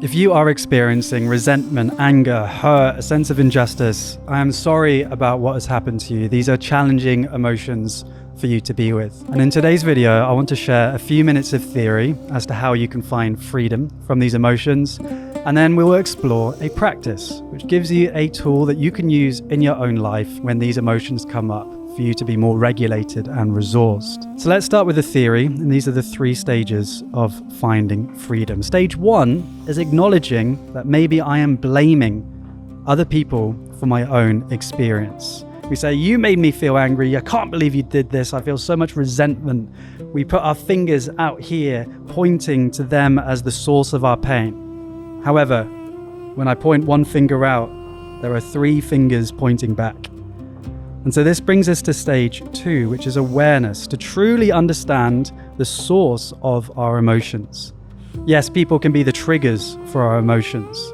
If you are experiencing resentment, anger, hurt, a sense of injustice, I am sorry about what has happened to you. These are challenging emotions for you to be with. And in today's video, I want to share a few minutes of theory as to how you can find freedom from these emotions. And then we will explore a practice, which gives you a tool that you can use in your own life when these emotions come up, for you to be more regulated and resourced. So let's start with the theory, and these are the 3 stages of finding freedom. Stage 1 is acknowledging that maybe I am blaming other people for my own experience. We say, you made me feel angry, I can't believe you did this, I feel so much resentment. We put our fingers out here, pointing to them as the source of our pain. However, when I point one finger out, there are 3 fingers pointing back. And so this brings us to stage 2, which is awareness, to truly understand the source of our emotions. Yes, people can be the triggers for our emotions,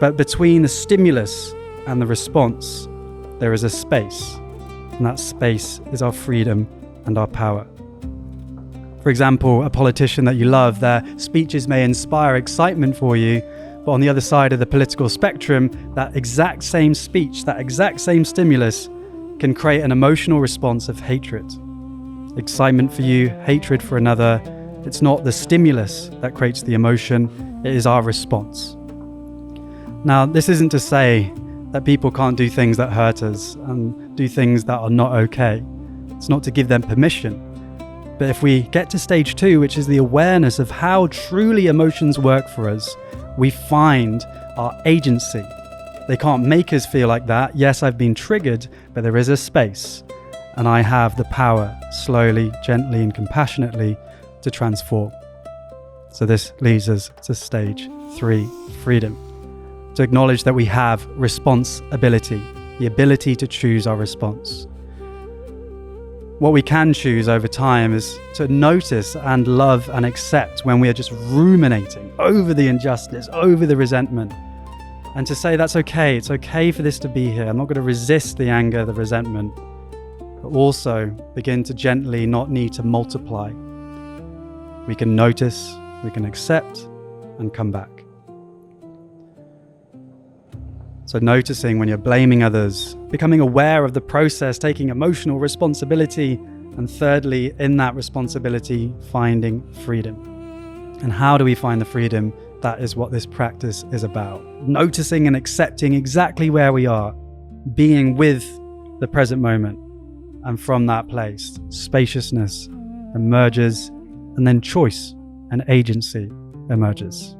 but between the stimulus and the response, there is a space, and that space is our freedom and our power. For example, a politician that you love, their speeches may inspire excitement for you, but on the other side of the political spectrum, that exact same speech, that exact same stimulus can create an emotional response of hatred. Excitement for you, hatred for another. It's not the stimulus that creates the emotion, it is our response. Now, this isn't to say that people can't do things that hurt us and do things that are not okay. It's not to give them permission. But if we get to stage 2, which is the awareness of how truly emotions work for us, we find our agency. They can't make us feel like that. Yes, I've been triggered, but there is a space, and I have the power, slowly, gently, and compassionately, to transform. So this leads us to stage 3, freedom. To acknowledge that we have responsibility, the ability to choose our response. What we can choose over time is to notice and love and accept when we are just ruminating over the injustice, over the resentment. And to say that's okay, it's okay for this to be here. I'm not going to resist the anger, the resentment, but also begin to gently not need to multiply. We can notice, we can accept, and come back. So noticing when you're blaming others, becoming aware of the process, taking emotional responsibility, and thirdly, in that responsibility, finding freedom. And how do we find the freedom? That is what this practice is about. Noticing and accepting exactly where we are, being with the present moment. And from that place, spaciousness emerges, and then choice and agency emerges.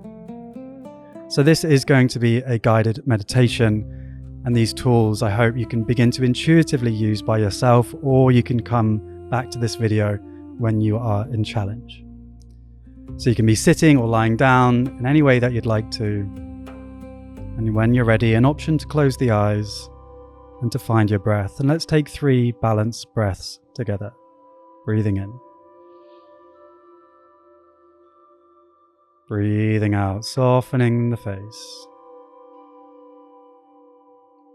So this is going to be a guided meditation, and these tools I hope you can begin to intuitively use by yourself, or you can come back to this video when you are in challenge. So you can be sitting or lying down in any way that you'd like to. And when you're ready, an option to close the eyes and to find your breath. And let's take 3 balanced breaths together. Breathing in. Breathing out, softening the face.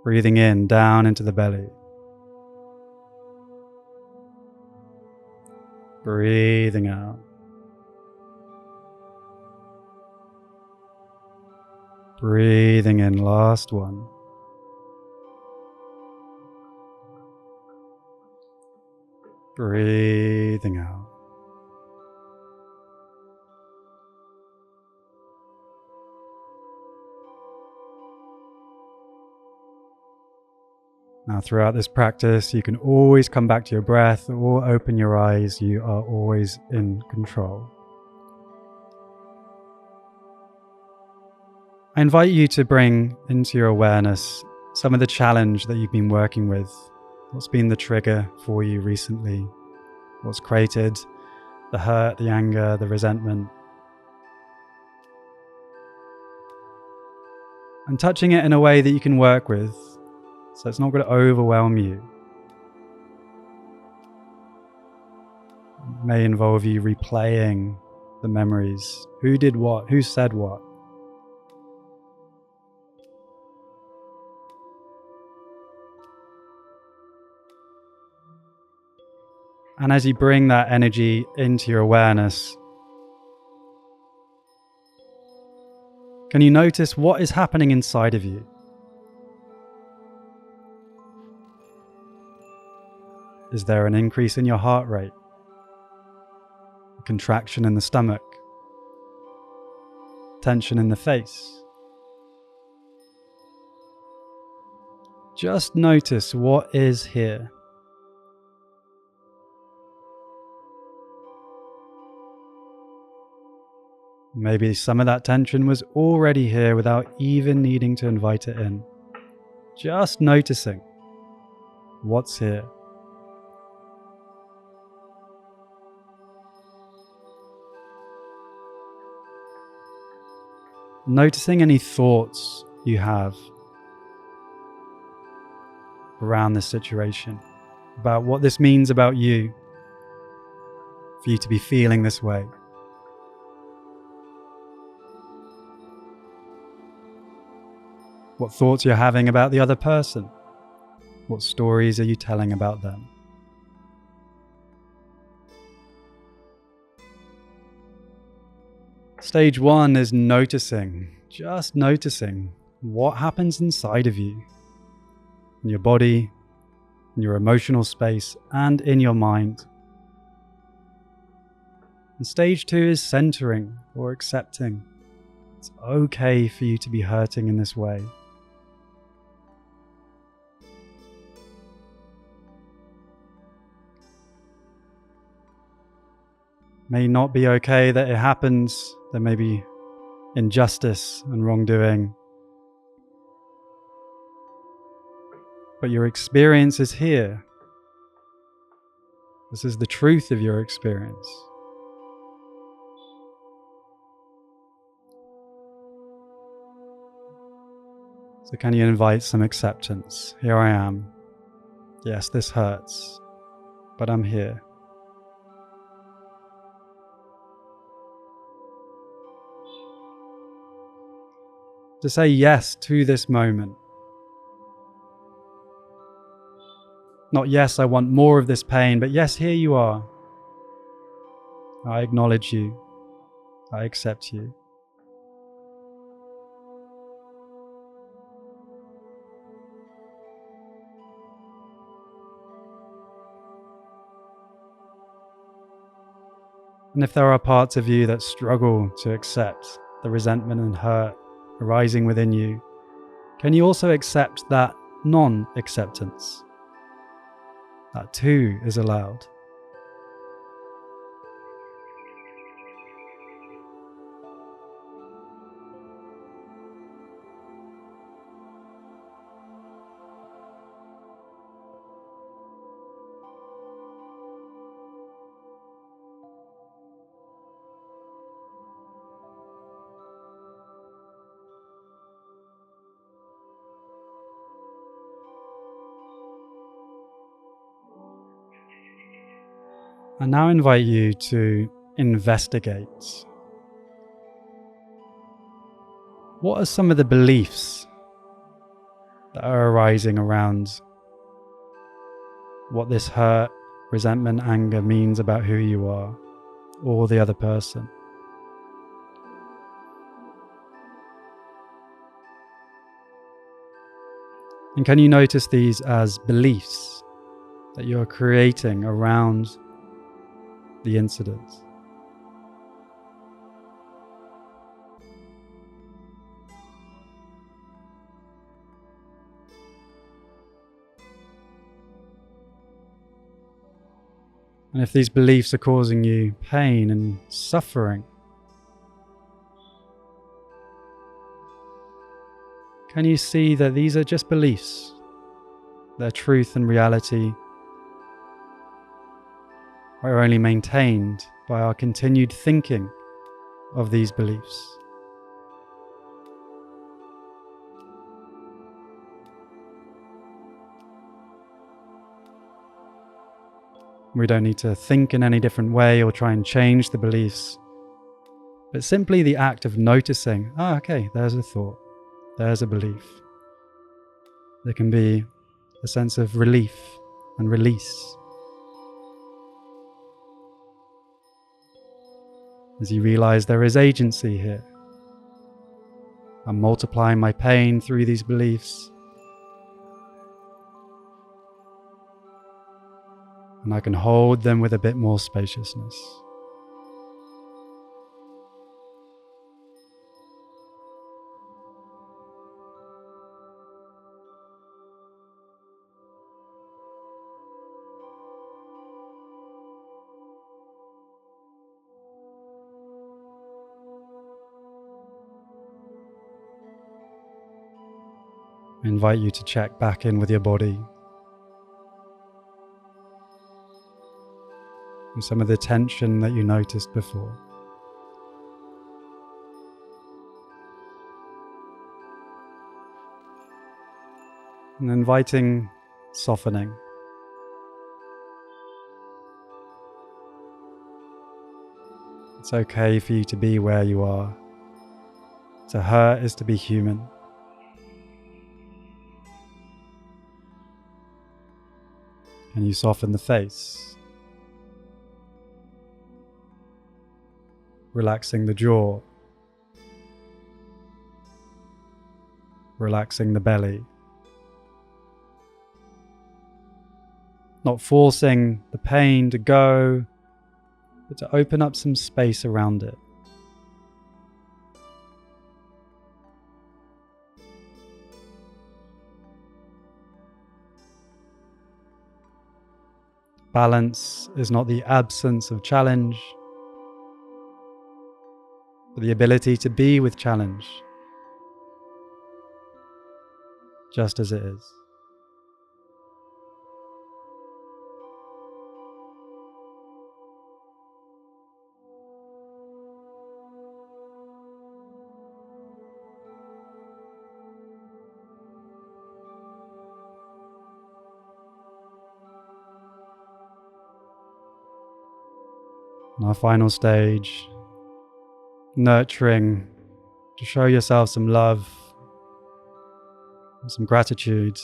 Breathing in, down into the belly. Breathing out. Breathing in, last one. Breathing out. Now, throughout this practice, you can always come back to your breath or open your eyes. You are always in control. I invite you to bring into your awareness some of the challenge that you've been working with. What's been the trigger for you recently? What's created the hurt, the anger, the resentment? And touching it in a way that you can work with, so it's not going to overwhelm you. It may involve you replaying the memories. Who did what? Who said what? And as you bring that energy into your awareness, Can you notice what is happening inside of you? Is there an increase in your heart rate? A contraction in the stomach? Tension in the face? Just notice what is here. Maybe some of that tension was already here without even needing to invite it in. Just noticing what's here. Noticing any thoughts you have around this situation, about what this means about you, for you to be feeling this way. What thoughts you're having about the other person. What stories are you telling about them? Stage 1 is noticing, just noticing what happens inside of you, in your body, in your emotional space, and in your mind. And stage 2 is centering or accepting. It's okay for you to be hurting in this way. May not be okay that it happens. There may be injustice and wrongdoing. But your experience is here. This is the truth of your experience. So can you invite some acceptance? Here I am. Yes, this hurts, but I'm here. To say yes to this moment. Not yes, I want more of this pain, but yes, here you are. I acknowledge you. I accept you. And if there are parts of you that struggle to accept the resentment and hurt arising within you, can you also accept that non-acceptance? That too is allowed. I now invite you to investigate. What are some of the beliefs that are arising around what this hurt, resentment, anger means about who you are or the other person? And can you notice these as beliefs that you're creating around the incident? And if these beliefs are causing you pain and suffering, can you see that these are just beliefs? Their truth and reality are only maintained by our continued thinking of these beliefs. We don't need to think in any different way or try and change the beliefs, but simply the act of noticing, okay, there's a thought, there's a belief. There can be a sense of relief and release as you realize there is agency here. I'm multiplying my pain through these beliefs. And I can hold them with a bit more spaciousness. I invite you to check back in with your body and some of the tension that you noticed before. And inviting softening. It's okay for you to be where you are. To hurt is to be human. And you soften the face, relaxing the jaw, relaxing the belly, not forcing the pain to go, but to open up some space around it. Balance is not the absence of challenge, but the ability to be with challenge, just as it is. And our final stage, nurturing, to show yourself some love and some gratitude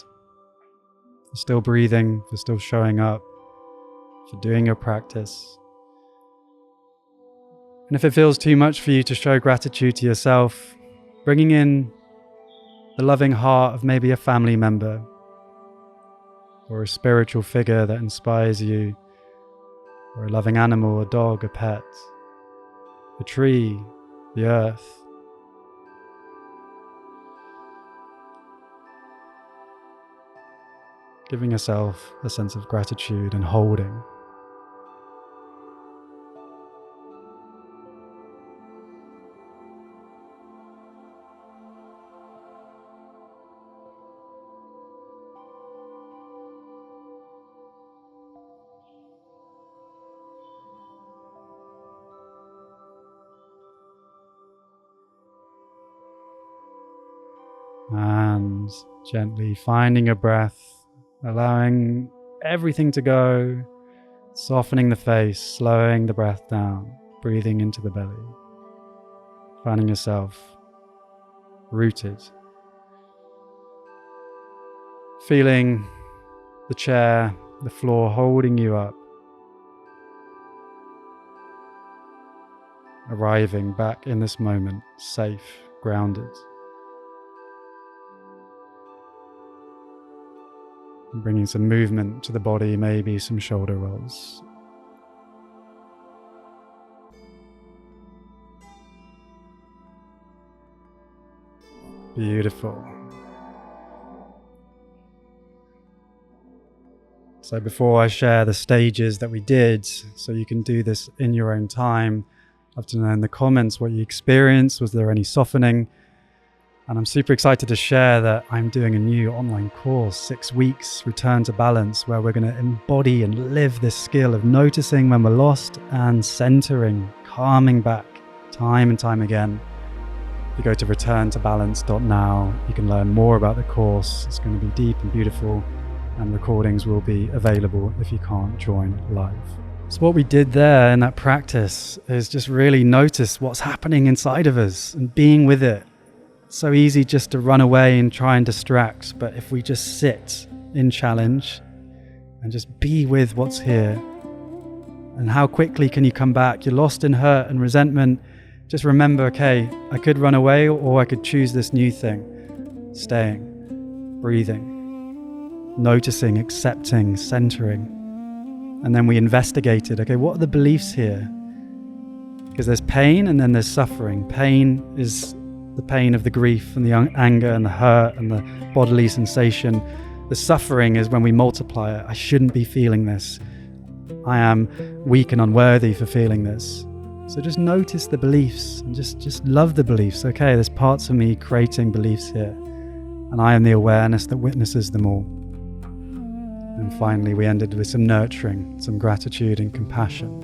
for still breathing, for still showing up, for doing your practice. And if it feels too much for you to show gratitude to yourself, bringing in the loving heart of maybe a family member or a spiritual figure that inspires you, or a loving animal, a dog, a pet, a tree, the earth. Giving yourself a sense of gratitude and holding. And gently finding your breath, allowing everything to go, softening the face, slowing the breath down, breathing into the belly, finding yourself rooted, feeling the chair, the floor holding you up, arriving back in this moment, safe, grounded. Bringing some movement to the body, maybe some shoulder rolls. Beautiful. So before I share the stages that we did, so you can do this in your own time, I'd love to know in the comments what you experienced. Was there any softening? And I'm super excited to share that I'm doing a new online course, 6 weeks, Return to Balance, where we're going to embody and live this skill of noticing when we're lost and centering, calming back time and time again. If you go to returntobalance.now, you can learn more about the course. It's going to be deep and beautiful, and recordings will be available if you can't join live. So what we did there in that practice is just really notice what's happening inside of us and being with it. So easy just to run away and try and distract, but if we just sit in challenge and just be with what's here, and how quickly can you come back? You're lost in hurt and resentment. just remember, okay, I could run away or I could choose this new thing. Staying, breathing, noticing, accepting, centering. And then we investigated, okay, what are the beliefs here? Because there's pain and then there's suffering. Pain is the pain of the grief and the anger and the hurt and the bodily sensation. The suffering is when we multiply it. I shouldn't be feeling this. I am weak and unworthy for feeling this. So just notice the beliefs and just love the beliefs. Okay, there's parts of me creating beliefs here, and I am the awareness that witnesses them all. And finally, we ended with some nurturing, some gratitude and compassion.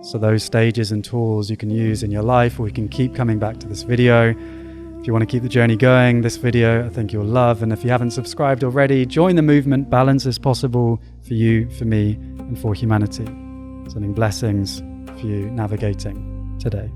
So those stages and tools you can use in your life, or we can keep coming back to this video. If you want to keep the journey going, this video I think you'll love. And if you haven't subscribed already, join the movement. Balance is possible for you, for me, and for humanity. Sending blessings for you navigating today.